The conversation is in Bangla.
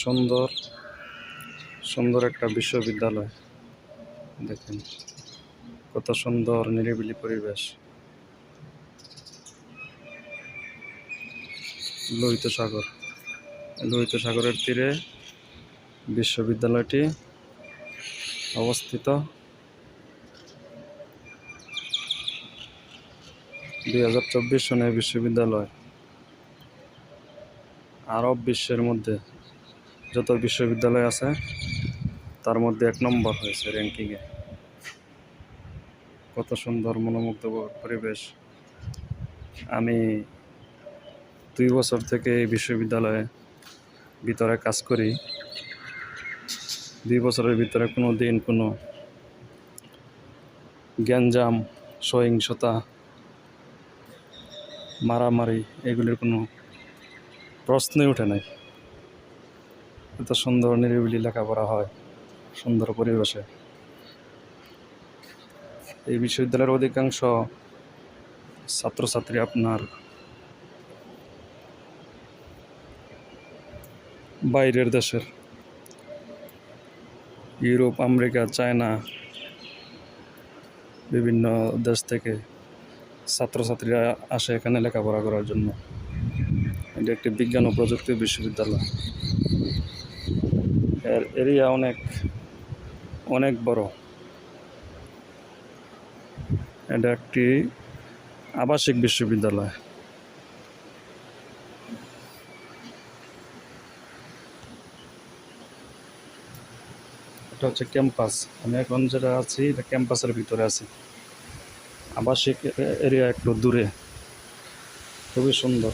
সুন্দর সুন্দর একটা বিশ্ববিদ্যালয়। দেখেন কত সুন্দর নিরিবিলি পরিবেশ। লোহিত সাগর, লোহিত সাগরের তীরে বিশ্ববিদ্যালয়টি অবস্থিত। 2024 সনে বিশ্ববিদ্যালয় আরব বিশ্বের মধ্যে যত বিশ্ববিদ্যালয় আছে তার মধ্যে 1 নম্বর হয়েছে র্যাঙ্কিংয়ে। কত সুন্দর মনোমুগ্ধকর পরিবেশ। আমি 2 বছর থেকে এই বিশ্ববিদ্যালয়ে ভিতরে কাজ করি। 2 বছরের ভিতরে কোনো দিন কোনো গ্যাঞ্জাম, সহিংসতা, মারামারি এগুলির কোনো প্রশ্নই ওঠে নাই। এত সুন্দর নিরিবিলি লেখাপড়া হয় সুন্দর পরিবেশে। এই বিশ্ববিদ্যালয়ের অধিকাংশ ছাত্রছাত্রী আপনার বাইরের দেশের, ইউরোপ, আমেরিকা, চায়না বিভিন্ন দেশ থেকে ছাত্রছাত্রীরা আসে এখানে লেখাপড়া করার জন্য। এটা একটি বিজ্ঞান ও প্রযুক্তি বিশ্ববিদ্যালয়। এর এরিয়া অনেক বড়। এটা একটি আবাসিক বিশ্ববিদ্যালয়। এটা হচ্ছে ক্যাম্পাস। আমি এখন যেটা আছি এটা ক্যাম্পাসের ভিতরে আছি। আবাসিক এরিয়া একটু দূরে, খুবই সুন্দর।